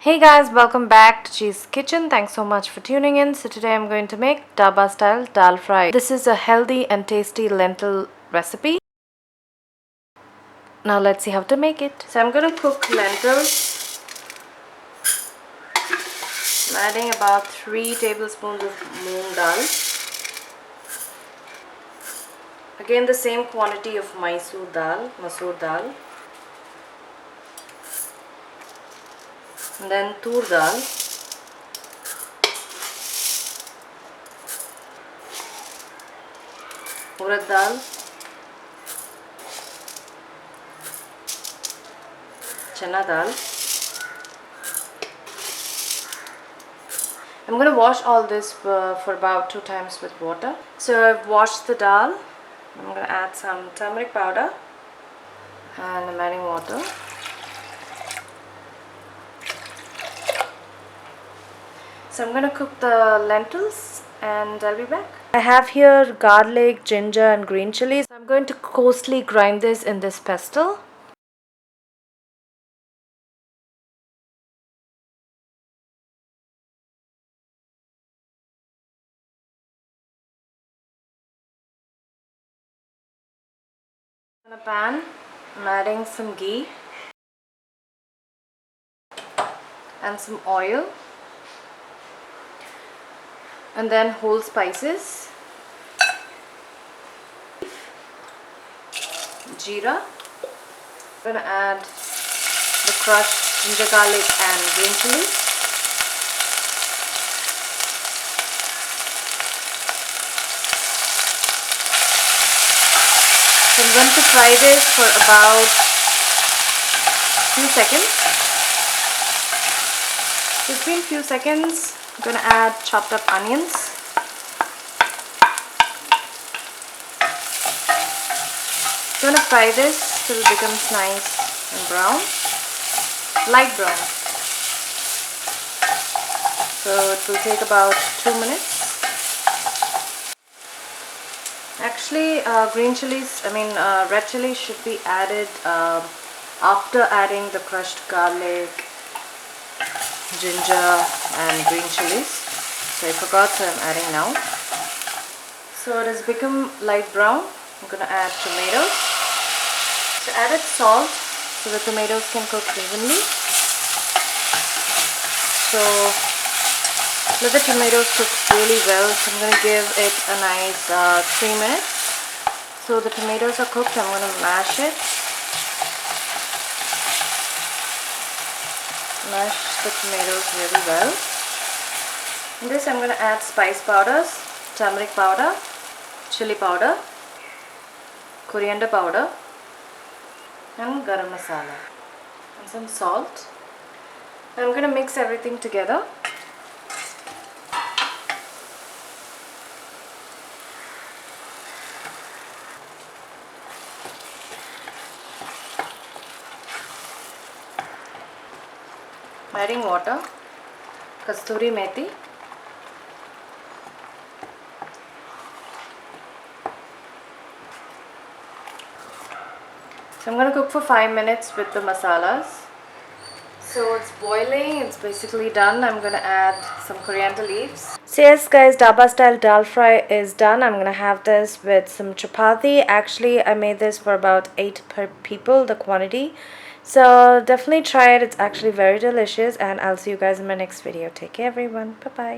Hey guys, welcome back to Cheese Kitchen. Thanks so much for tuning in. So today I'm going to make Dhaba style dal fry. This is a healthy and tasty lentil recipe. Now let's see how to make it. So I'm going to cook lentils. I'm adding about 3 tablespoons of Moong Dal. Again the same quantity of Masoor Dal. And then Toor Dal. Urad Dal. Chana Dal. I'm going to wash all this for about 2 times with water. So I've washed the dal. I'm going to add some turmeric powder and I'm adding water. So I'm going to cook the lentils and I'll be back. I have here garlic, ginger and green chilies. I'm going to coarsely grind this in this pestle. In a pan, I'm adding some ghee and some oil and then whole spices, Jeera. I'm going to add the crushed ginger, garlic and green chilli. So I'm going to fry this for about few seconds. So it's been few seconds. I'm going to add chopped up onions. I'm going to fry this till it becomes nice and brown, light brown. So it will take about 2 minutes. Actually, red chilies should be added after adding the crushed garlic, ginger and green chilies. So I forgot, so I'm adding now. So it has become light brown. I'm going to add tomatoes. So added salt so the tomatoes can cook evenly. So let the tomatoes cook really well. So I'm going to give it a nice 3 minutes. So the tomatoes are cooked. I'm going to mash it. Mash the tomatoes really well. In this I'm going to add spice powders, turmeric powder, chilli powder, coriander powder and Garam Masala and some salt. I'm going to mix everything together. Adding water, kasturi methi, so I'm going to cook for 5 minutes with the masalas. So it's boiling, it's basically done. I'm going to add some coriander leaves. So yes guys, Dhaba style dal fry is done. I'm going to have this with some chapati. Actually I made this for about 8 per people, the quantity. So definitely try it. It's actually very delicious and I'll see you guys in my next video. Take care everyone. Bye bye.